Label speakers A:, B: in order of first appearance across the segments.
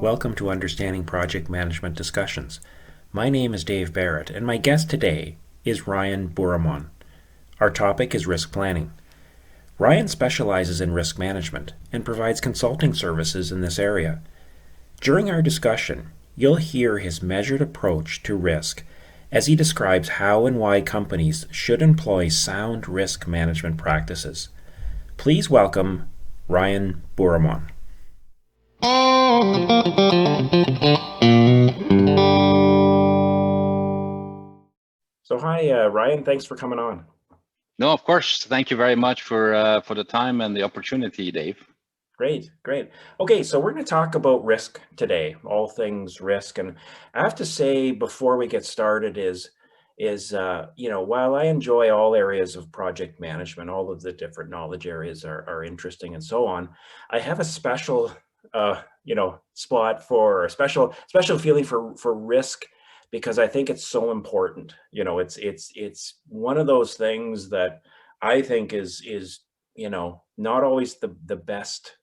A: Welcome to Understanding Project Management Discussions. My name is Dave Barrett, and my guest today is Ryan Boroumand. Our topic is risk planning. Ryan specializes in risk management and provides consulting services in this area. During our discussion, you'll hear his measured approach to risk as he describes how and why companies should employ sound risk management practices. Please welcome Ryan Boroumand. So hi, Ryan. Thanks for coming on.
B: No, of course. Thank you very much for the time and the opportunity, Dave.
A: Great. Okay, so we're going to talk about risk today, all things risk. And I have to say, before we get started, while I enjoy all areas of project management, all of the different knowledge areas are interesting and so on, I have a special, spot for a special feeling for risk, because I think it's so important. It's one of those things that I think is not always the best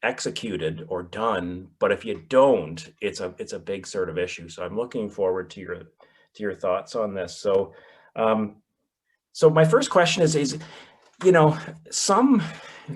A: executed or done, but if you don't, it's a big sort of issue. So I'm looking forward to your thoughts on this. So my first question is some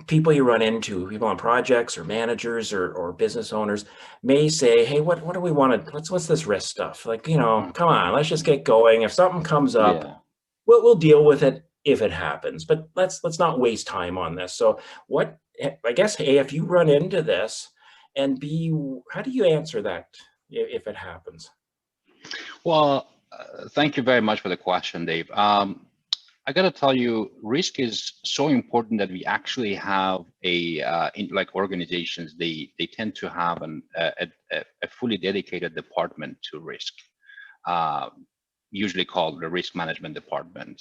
A: people you run into, people on projects or managers or business owners may say, hey, what do we want to, what's this risk stuff? Like, come on, let's just get going. If something comes up, we'll deal with it if it happens, but let's not waste time on this. So I guess, A, if you run into this, and B, how do you answer that if it happens?
B: Well, thank you very much for the question, Dave. I got to tell you, risk is so important that we actually have like organizations, they tend to have a fully dedicated department to risk, usually called the risk management department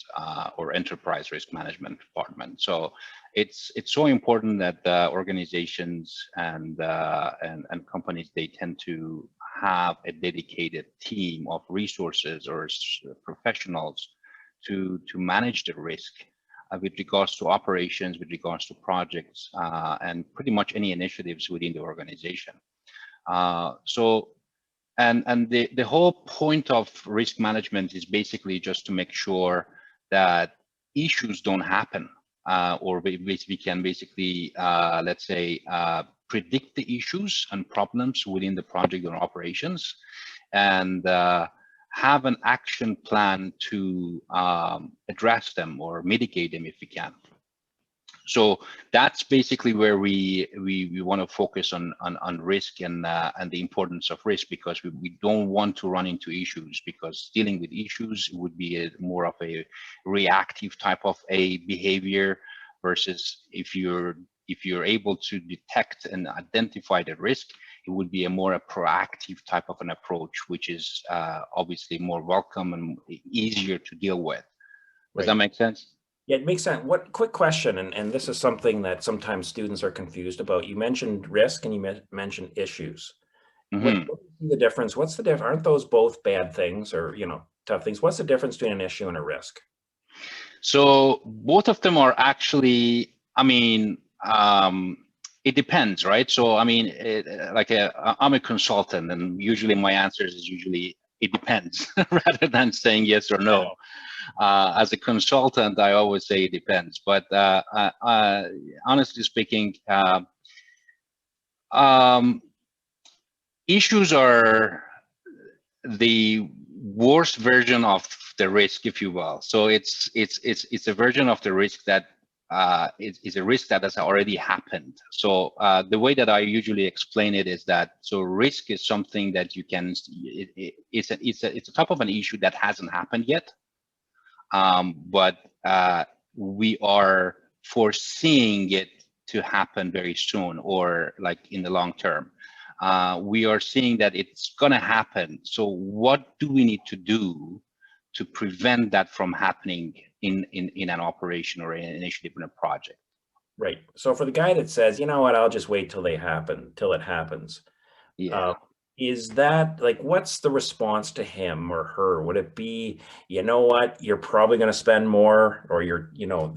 B: or enterprise risk management department. So it's so important that organizations and companies, they tend to have a dedicated team of resources or professionals to manage the risk with regards to operations, with regards to projects, and pretty much any initiatives within the organization. And the whole point of risk management is basically just to make sure that issues don't happen, or we can basically, let's say, predict the issues and problems within the project or operations, and have an action plan to address them or mitigate them if we can. So that's basically where we want to focus on risk and the importance of risk, because we don't want to run into issues, because dealing with issues would be more of a reactive type of a behavior, versus if you're able to detect and identify the risk, it would be a more proactive type of an approach, which is obviously more welcome and easier to deal with. Does that make sense?
A: Yeah, it makes sense. Quick question, and this is something that sometimes students are confused about. You mentioned risk and you mentioned issues.
B: Mm-hmm.
A: What's the difference? What's the difference? Aren't those both bad things, or tough things? What's the difference between an issue and a risk?
B: So both of them are actually, it depends, right? So I'm a consultant, and usually my answers is usually it depends rather than saying yes or no. As a consultant, I always say it depends. But honestly speaking, issues are the worst version of the risk, if you will. So it's a version of the risk that is a risk that has already happened. So the way that I usually explain it is that, so risk is something that you can, it's a type of an issue that hasn't happened yet, but we are foreseeing it to happen very soon, or like in the long term. We are seeing that it's going to happen. So what do we need to do to prevent that from happening in an operation or an initiative in a project?
A: Right. So for the guy that says, you know what, I'll just wait till it happens.
B: Yeah.
A: is that like, what's the response to him or her? Would it be, you know what, you're probably going to spend more, or you're going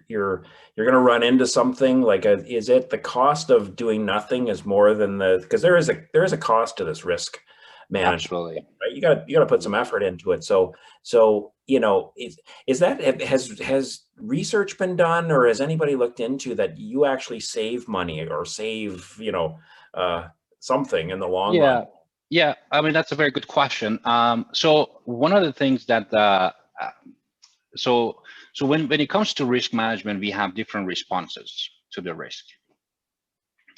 A: to run into something like is it the cost of doing nothing is more than because there is a cost to this risk management,
B: Absolutely.
A: right? You got to put some effort into it. So is that, has research been done, or has anybody looked into that you actually save money or save, something in the long run?
B: Yeah. I mean, that's a very good question. So one of the things that so when it comes to risk management, we have different responses to the risk.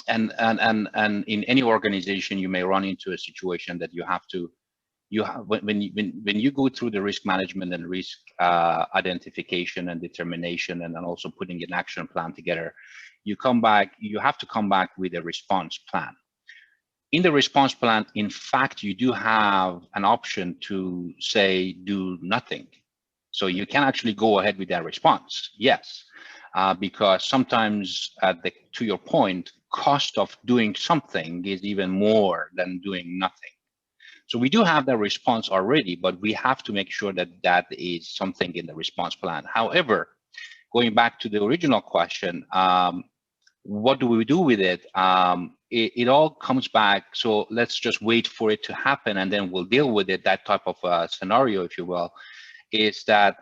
B: And in any organization, you may run into a situation that when you go through the risk management and risk identification and determination, and then also putting an action plan together, you have to come back with a response plan. In the response plan, in fact, you do have an option to say do nothing. So you can actually go ahead with that response, yes, because sometimes, to your point, cost of doing something is even more than doing nothing. So we do have that response already, but we have to make sure that that is something in the response plan. However, going back to the original question, what do we do with it? It all comes back. So let's just wait for it to happen and then we'll deal with it. That type of scenario, if you will, is that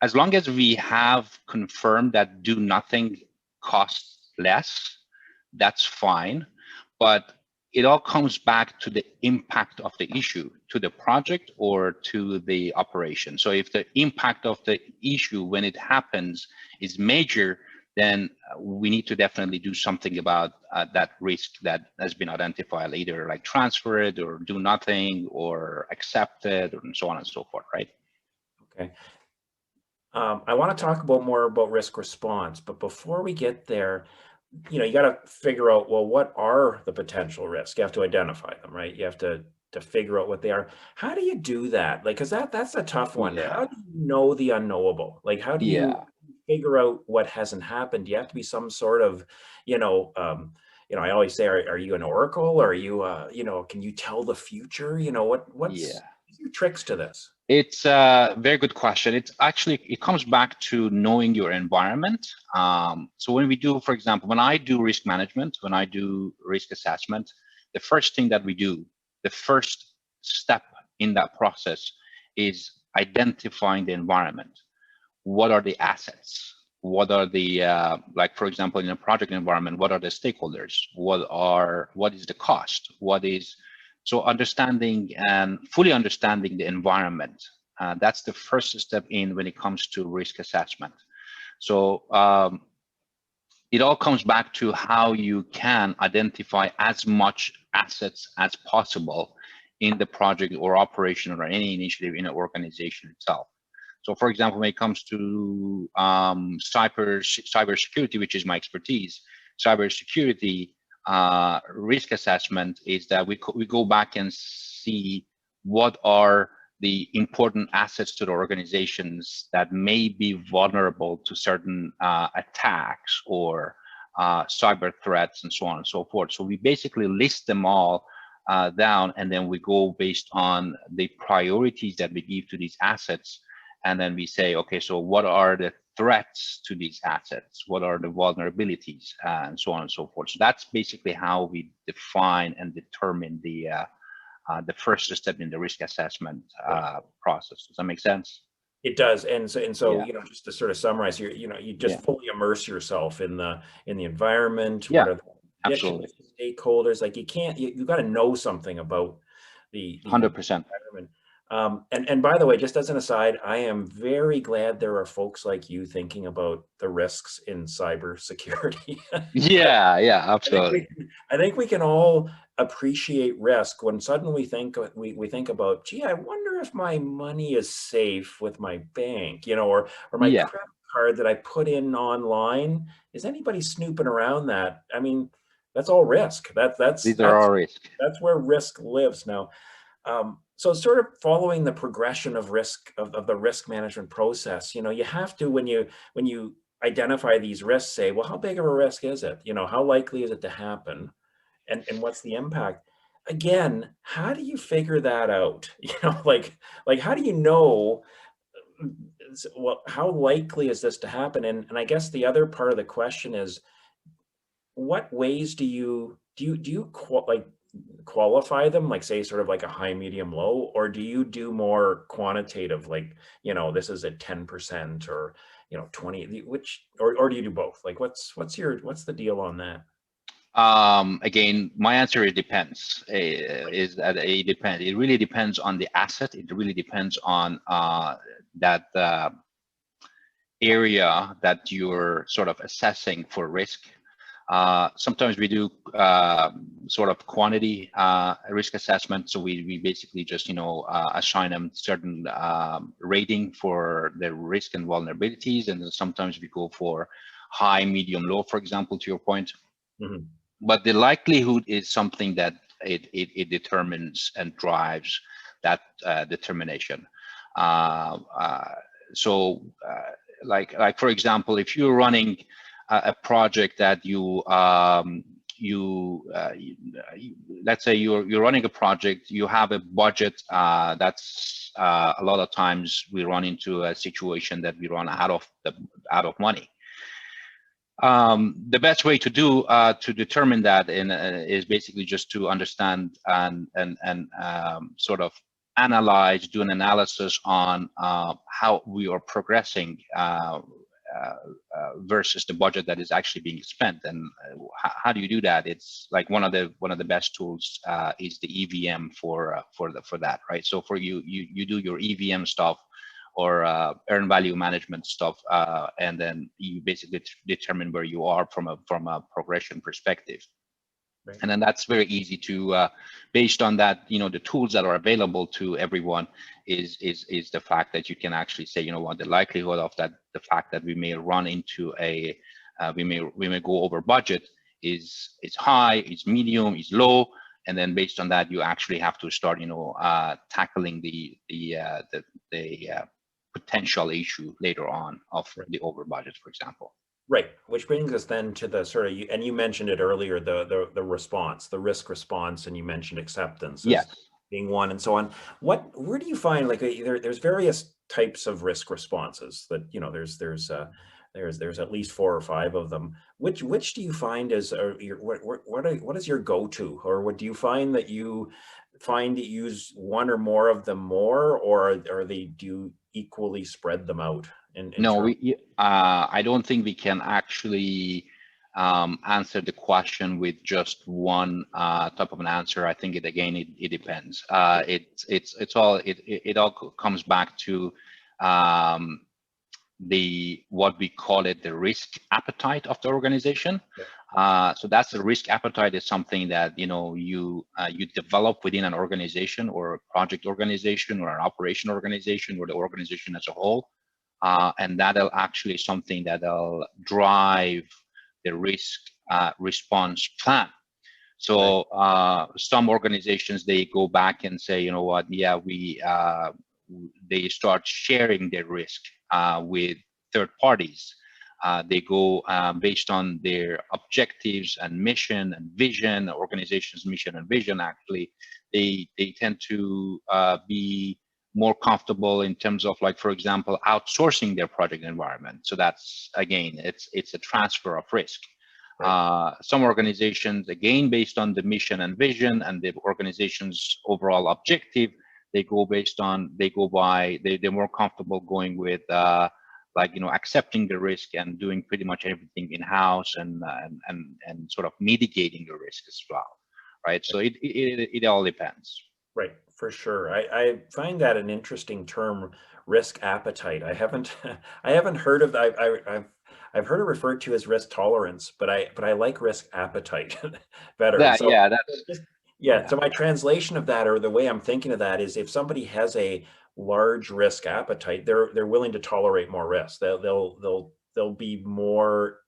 B: as long as we have confirmed that do nothing costs less, that's fine. But it all comes back to the impact of the issue to the project or to the operation. So if the impact of the issue when it happens is major, then we need to definitely do something about that risk that has been identified, either like transfer it or do nothing or accept it and so on and so forth, right?
A: Okay. I want to talk more about risk response, but before we get there, you got to figure out, well, what are the potential risks? You have to identify them, right? You have to figure out what they are. How do you do that? Like, because that's a tough one.
B: Yeah.
A: How do you know the unknowable? Like, how do you figure out what hasn't happened? Do you have to be some sort of, I always say, are you an oracle? Or are you, can you tell the future? What's your tricks to this?
B: It's a very good question. It comes back to knowing your environment. So when we do, for example, when I do risk management, when I do risk assessment, the first thing that we do, the first step in that process is identifying the environment. What are the assets? What are the, like, for example, in a project environment, what are the stakeholders? What is the cost? So understanding and fully understanding the environment, that's the first step when it comes to risk assessment. So it all comes back to how you can identify as much assets as possible in the project or operation or any initiative in an organization itself. So for example, when it comes to cybersecurity, which is my expertise, cybersecurity, risk assessment is that we go back and see what are the important assets to the organizations that may be vulnerable to certain attacks or cyber threats and so on and so forth. So we basically list them all down, and then we go based on the priorities that we give to these assets. And then we say, okay, so what are the threats to these assets? What are the vulnerabilities, and so on and so forth. So that's basically how we define and determine the first step in the risk assessment process. Does that make sense?
A: It does, and so just to sort of summarize, you just fully immerse yourself in the environment.
B: Yeah,
A: what are the
B: absolutely.
A: Stakeholders, like you got to know something about the
B: 100%.
A: environment. And by the way, just as an aside, I am very glad there are folks like you thinking about the risks in cybersecurity.
B: Yeah, absolutely.
A: I think we can all appreciate risk when suddenly we think about, gee, I wonder if my money is safe with my bank, or my credit card that I put in online. Is anybody snooping around that? I mean, that's all risk. These are all risk. That's where risk lives now. So sort of following the progression of risk of the risk management process, you have to, when you identify these risks, say, well, how big of a risk is it? How likely is it to happen? And what's the impact? again, how do you figure that out? Like how do you know, well, how likely is this to happen? And I guess the other part of the question is, what ways do you qualify them, like say sort of like a high, medium, low, or do you do more quantitative, like, this is at 10% or 20, which, or do you do both? Like what's the deal on that?
B: Again, my answer, it depends. Is that it depends. It really depends on the asset. It really depends on that area that you're sort of assessing for risk. Sometimes we do sort of quantity risk assessment. So we basically just, assign them certain rating for their risk and vulnerabilities. And then sometimes we go for high, medium, low, for example, to your point.
A: Mm-hmm.
B: But the likelihood is something that it determines and drives that determination. So like for example, if you're running a project that let's say you're running a project, you have a budget that's a lot of times we run into a situation that we run out of money. The best way to do to determine that is basically just to understand and sort of analyze, do an analysis on how we are progressing versus the budget that is actually being spent. And how do you do that? It's like one of the best tools is the EVM for that, right? So for you do your EVM stuff or earned value management stuff, and then you basically determine where you are from a progression perspective. Right. And then that's very easy to, based on that, the tools that are available to everyone is the fact that you can actually say, what the likelihood of that, the fact that we may run into we may go over budget is high, is medium, is low. And then based on that, you actually have to start, tackling the potential issue later on of the over budget, for example.
A: Right, which brings us then to the sort of, and you mentioned it earlier, the response, the risk response, and you mentioned acceptance as being one, and so on. Where do you find, like, there's various types of risk responses that, there's at least 4 or 5 of them. Which do you find is what is your go-to, or what do you find that you use one or more of them more, or do you equally spread them out?
B: No, I don't think we can actually answer the question with just one type of an answer. I think it depends. It all comes back to what we call it, the risk appetite of the organization. So that's the risk appetite is something that you develop within an organization or a project organization or an operation organization or the organization as a whole. And that'll actually something that'll drive the risk response plan. So some organizations, they go back and say, they start sharing their risk with third parties. They go based on their objectives and mission and vision, the organization's mission and vision. Actually, they tend to be more comfortable in terms of, like, for example, outsourcing their project environment. So that's, again, it's a transfer of risk. Right. Some organizations, again, based on the mission and vision and the organization's overall objective, they're more comfortable going with accepting the risk and doing pretty much everything in-house and sort of mitigating the risk as well, right? So it all depends.
A: Right, for sure. I find that an interesting term, risk appetite. I haven't heard of that. I've heard it referred to as risk tolerance, but I like risk appetite better. So my translation of that, or the way I'm thinking of that, is if somebody has a large risk appetite, they're willing to tolerate more risk. They'll be more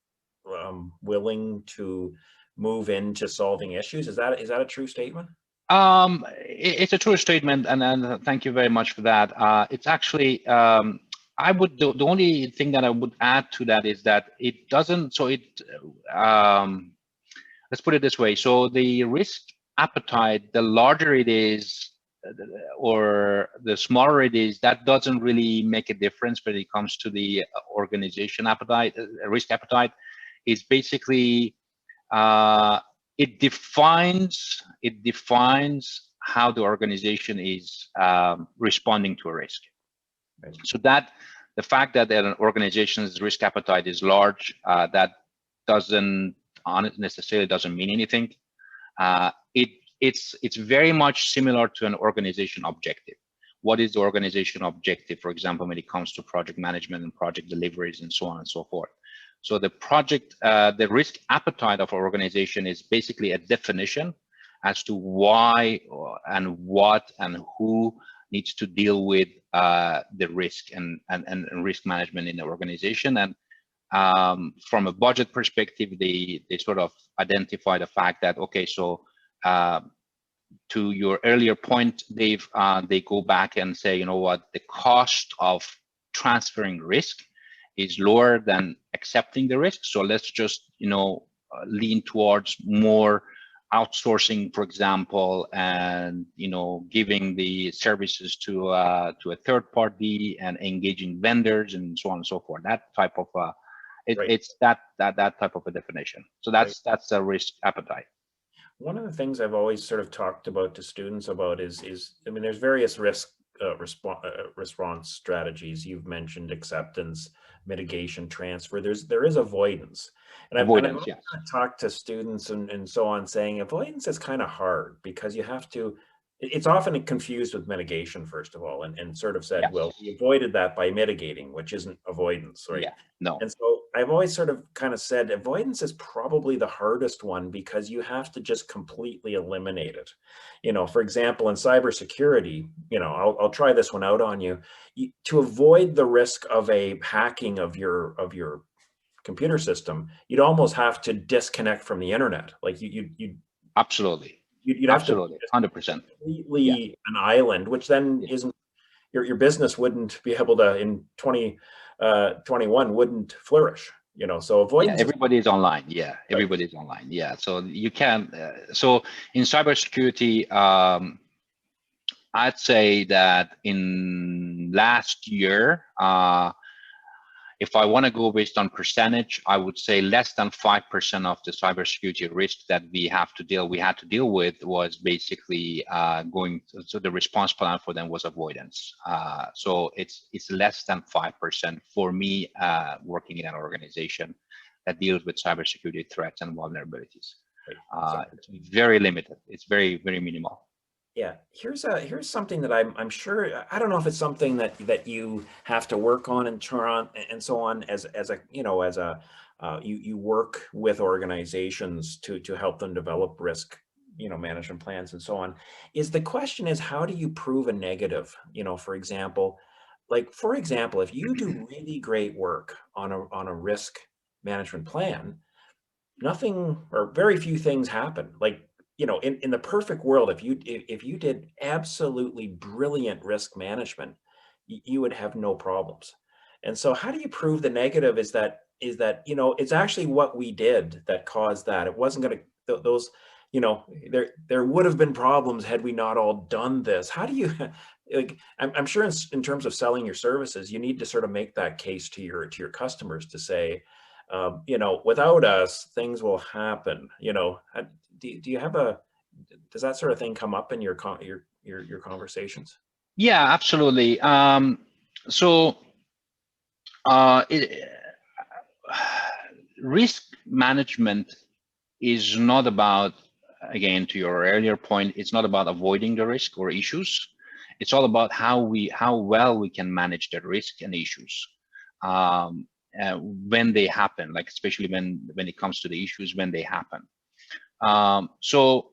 A: willing to move into solving issues. Is that a true statement?
B: It's a true statement, and thank you very much for that. It's actually, the only thing that I would add to that is that it doesn't. So let's put it this way. So the risk appetite, the larger it is, or the smaller it is, that doesn't really make a difference when it comes to the organization appetite, risk appetite. It's basically it defines how the organization is responding to a risk.
A: Right.
B: So that the fact that an organization's risk appetite is large, that doesn't necessarily doesn't mean anything. It's very much similar to an organization objective. What is the organization objective, for example, when it comes to project management and project deliveries and so on and so forth? So the the risk appetite of an organization is basically a definition as to why and what and who needs to deal with the risk and risk management in the organization. And from a budget perspective, they sort of identify the fact that, okay, so to your earlier point, Dave, they go back and say, you know what, the cost of transferring risk is lower than accepting the risk. So let's just, you know, lean towards more outsourcing, for example, and, you know, giving the services to a third party and engaging vendors and so on and so forth. That type of right. It's that type of a definition. So that's a risk appetite.
A: One of the things I've always sort of talked about to students about is I mean, there's various risk response strategies. You've mentioned acceptance, mitigation, transfer. There is avoidance. And I've
B: yes.
A: talked to students and so on, saying avoidance is kind of hard because you have to, it's often confused with mitigation, first of all, and sort of said, yes, well, we avoided that by mitigating, which isn't avoidance, right?
B: Yeah, no.
A: And so I've always sort of kind of said avoidance is probably the hardest one because you have to just completely eliminate it. You know, for example, in cybersecurity, you know, I'll try this one out on you. To avoid the risk of a hacking of your computer system, you'd almost have to disconnect from the internet. Like you
B: absolutely.
A: You'd have
B: absolutely, 100%.
A: Completely an island, which then isn't, your business wouldn't be able to, in 2021, wouldn't flourish, you know. So avoidance.
B: Yeah, everybody's online. Yeah, everybody's online. Yeah, so you can. So in cybersecurity, I'd say that in last year, if I want to go based on percentage, I would say less than 5% of the cybersecurity risk that we had to deal with was basically so the response plan for them was avoidance. So it's less than 5% for me working in an organization that deals with cybersecurity threats and vulnerabilities. It's very limited. It's very, very minimal.
A: Yeah, here's something that I'm sure, I don't know if it's something that you have to work on and turn on and so on as a, you know, as a you work with organizations to help them develop risk, you know, management plans and so on. Is the question is, how do you prove a negative? You know, for example, if you do really great work on a risk management plan, nothing or very few things happen. Like, you know, in the perfect world, if you did absolutely brilliant risk management, you would have no problems. And so how do you prove the negative is that, you know, it's actually what we did that caused that. It wasn't going to, those, you know, there would have been problems had we not all done this. How do you, like, I'm sure in terms of selling your services, you need to sort of make that case to your customers to say, you know, without us, things will happen. You know, do you have does that sort of thing come up in your conversations?
B: Yeah, absolutely. Risk management is not about, again, to your earlier point, it's not about avoiding the risk or issues. It's all about how well we can manage the risk and issues. When they happen, like especially when it comes to the issues when they happen. So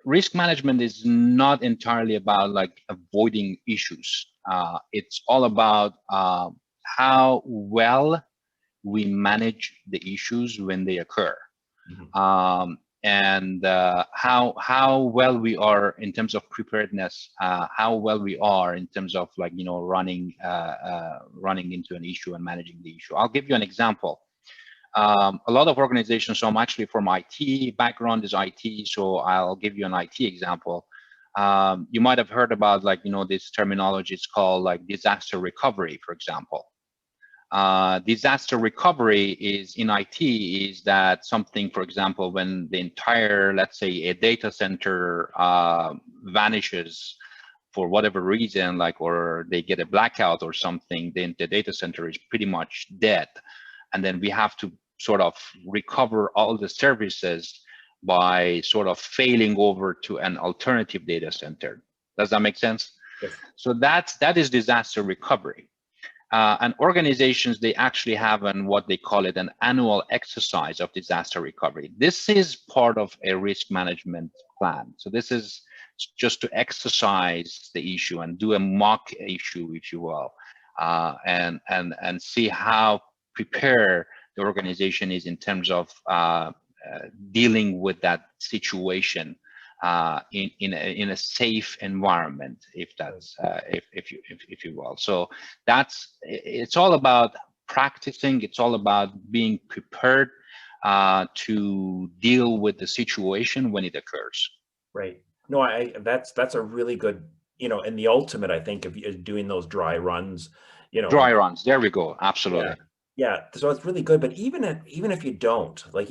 B: risk management is not entirely about like avoiding issues. It's all about how well we manage the issues when they occur. Mm-hmm. And how well we are in terms of preparedness, how well we are in terms of, like, you know, running into an issue and managing the issue. I'll give you an example. A lot of organizations, so I'm actually from IT, background is IT, so I'll give you an IT example. You might have heard about, like, this terminology, it's called like disaster recovery, for example. Disaster recovery is in IT is that something, for example, when the entire, let's say, a data center vanishes for whatever reason, like, or they get a blackout or something, then the data center is pretty much dead. And then we have to sort of recover all the services by sort of failing over to an alternative data center. Does that make sense?
A: Yes.
B: So that is disaster recovery. And organizations, they actually have what they call it an annual exercise of disaster recovery. This is part of a risk management plan. So this is just to exercise the issue and do a mock issue, if you will, and see how prepared the organization is in terms of dealing with that situation in a safe environment, if that's if you will. So it's all about practicing. It's all about being prepared to deal with the situation when it occurs.
A: Right. No, that's a really good, and the ultimate, I think, of doing those dry runs,
B: Dry runs. There we go. Absolutely.
A: Yeah. Yeah, so it's really good, but even if you don't, like,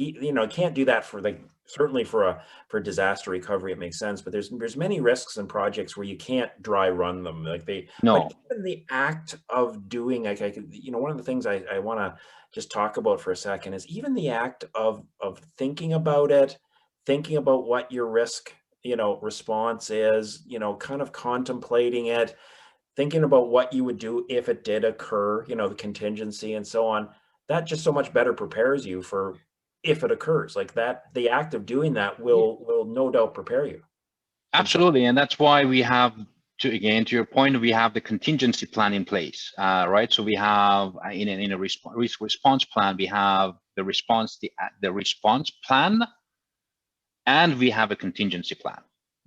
A: can't do that for, like, certainly for disaster recovery, it makes sense, but there's many risks and projects where you can't dry run them, like
B: No.
A: but even the act of doing, like, one of the things I want to just talk about for a second is even the act of thinking about it, thinking about what your risk, response is, kind of contemplating it, thinking about what you would do if it did occur, the contingency and so on, that just so much better prepares you for if it occurs. Like that, the act of doing that will no doubt prepare you.
B: Absolutely, and that's why we have to your point, we have the contingency plan in place, right? So we have in a response plan, we have the response plan, and we have a contingency plan.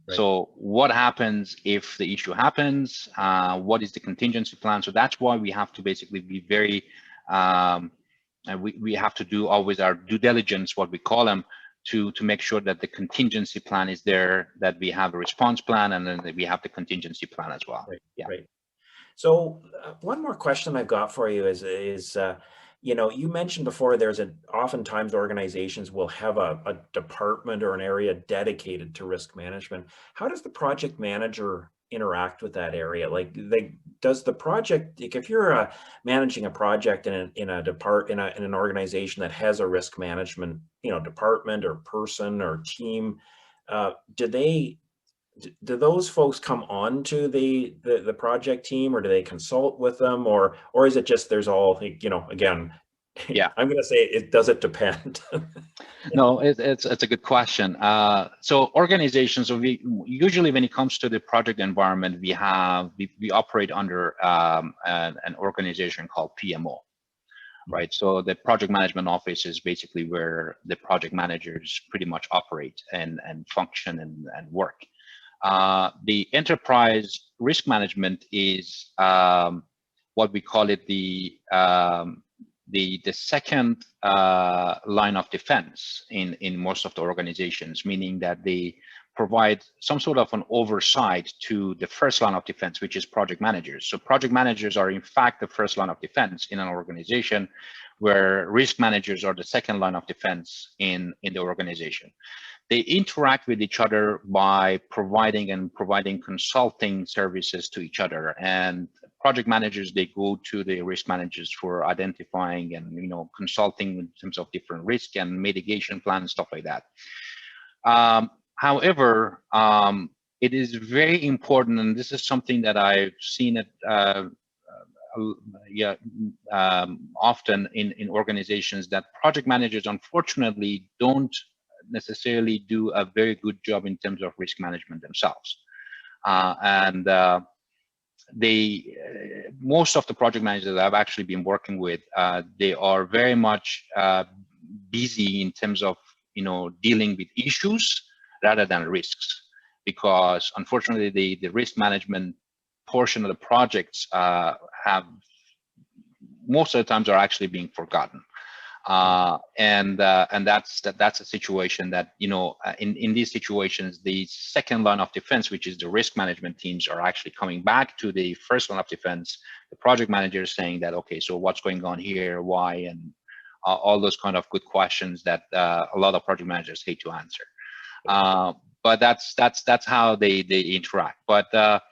B: Right. So what happens if the issue happens? What is the contingency plan? So that's why we have to basically be very, we have to do always our due diligence, what we call them, to make sure that the contingency plan is there, that we have a response plan, and then we have the contingency plan as well.
A: Right.
B: Yeah.
A: Right. So one more question I've got for you is you mentioned before oftentimes organizations will have a department or an area dedicated to risk management. How does the project manager interact with that area? Like, does the project, like, if you're managing a project in an organization that has a risk management, department or person or team, do those folks come on to the project team, or do they consult with them, or is it just there's all, again,
B: yeah,
A: I'm going to say it depend.
B: No, it's a good question. So organizations, we usually, when it comes to the project environment, we operate under an organization called PMO, right? So the project management office is basically where the project managers pretty much operate and function and work. The enterprise risk management is what we call it the second line of defense in most of the organizations, meaning that they provide some sort of an oversight to the first line of defense, which is project managers. So project managers are in fact the first line of defense in an organization, where risk managers are the second line of defense in the organization. They interact with each other by providing consulting services to each other, and project managers, they go to the risk managers for identifying and consulting in terms of different risk and mitigation plans, stuff like that. However, it is very important, and this is something that I've seen it often in organizations, that project managers unfortunately don't necessarily do a very good job in terms of risk management themselves. Most of the project managers that I've actually been working with, they are very much busy in terms of dealing with issues rather than risks, because unfortunately the risk management portion of the projects have most of the times are actually being forgotten. And that's a situation that, you know, in these situations, the second line of defense, which is the risk management teams, are actually coming back to the first line of defense. The project manager is saying that, okay, so what's going on here, why, and all those kind of good questions that a lot of project managers hate to answer. But that's how they interact. But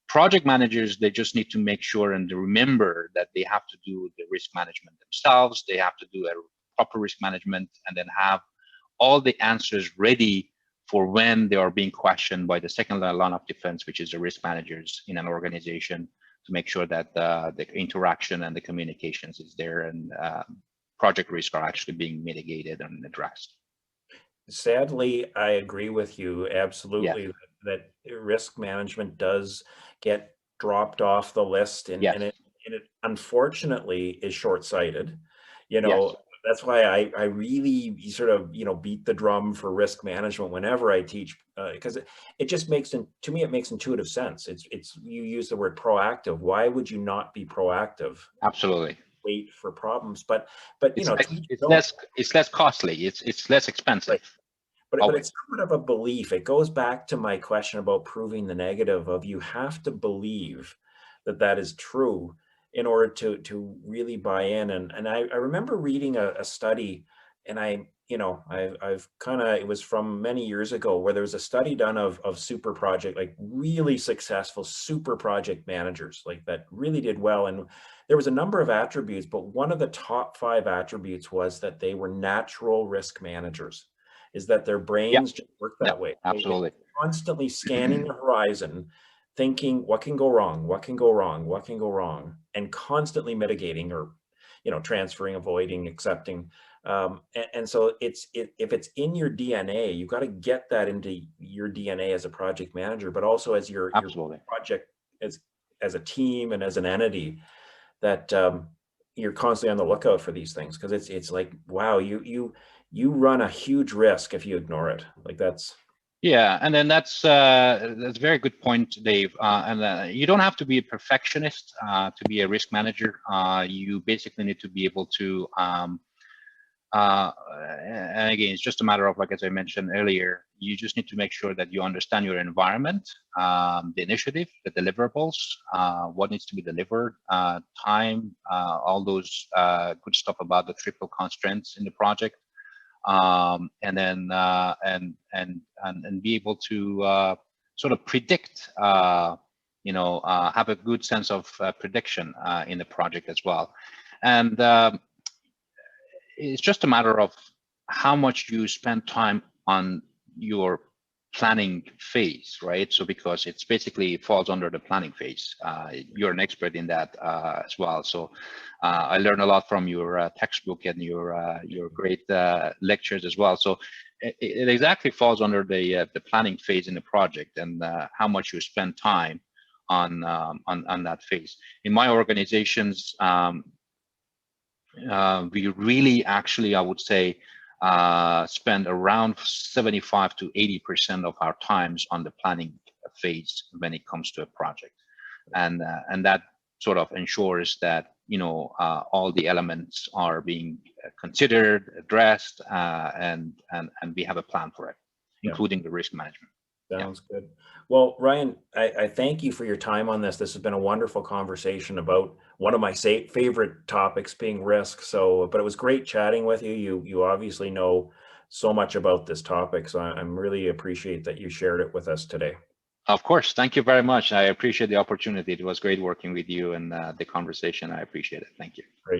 B: project managers, they just need to make sure and remember that they have to do the risk management themselves. They have to do a proper risk management, and then have all the answers ready for when they are being questioned by the second line of defense, which is the risk managers in an organization, to make sure that the interaction and the communications is there, and project risks are actually being mitigated and addressed.
A: Sadly, I agree with you absolutely.
B: Yeah.
A: That risk management does get dropped off the list, and,
B: Yes.
A: and it unfortunately is short-sighted. You know,
B: Yes.
A: that's why I really sort of, you know, beat the drum for risk management whenever I teach, because it just makes, to me, it makes intuitive sense. It's you use the word proactive. Why would you not be proactive?
B: Absolutely.
A: Wait for problems, but you know,
B: it's less costly. It's less expensive.
A: right. But it's somewhat of a belief. It goes back to my question about proving the negative of, you have to believe that that is true in order to really buy in. And I remember reading a study, and I've kind of, it was from many years ago, where there was a study done of super project, like really successful super project managers, like that really did well. And there was a number of attributes, but one of the top 5 attributes was that they were natural risk managers. Is that their brains just work that way.
B: Absolutely.
A: They're constantly scanning the horizon, thinking what can go wrong, what can go wrong, what can go wrong, and constantly mitigating, or, you know, transferring, avoiding, accepting. And so if it's in your DNA, you've got to get that into your DNA as a project manager, but also as your project, as a team and as an entity, that you're constantly on the lookout for these things, because it's like, wow, you run a huge risk if you ignore it. Like that's.
B: Yeah, and then that's a very good point, Dave. And you don't have to be a perfectionist to be a risk manager. You basically need to be able to, and again, it's just a matter of, like, as I mentioned earlier, you just need to make sure that you understand your environment, the initiative, the deliverables, what needs to be delivered, time, all those good stuff about the triple constraints in the project. And then and be able to sort of predict, you know, have a good sense of prediction in the project as well. And it's just a matter of how much you spend time on your planning phase, right? So because it's basically, it falls under the planning phase. You're an expert in that as well. So I learned a lot from your textbook and your great lectures as well. So it exactly falls under the planning phase in the project, and how much you spend time on that phase. In my organizations, we really actually, I would say, spend around 75 to 80% of our times on the planning phase when it comes to a project, and that sort of ensures that, you know, all the elements are being considered, addressed, and we have a plan for it, including the risk management.
A: Sounds good. Well, Ryan, I thank you for your time on this. This has been a wonderful conversation about one of my favorite topics, being risk. So, but it was great chatting with you. You obviously know so much about this topic, so I'm really appreciate that you shared it with us today.
B: Of course. Thank you very much. I appreciate the opportunity. It was great working with you, and the conversation. I appreciate it. Thank you.
A: Great.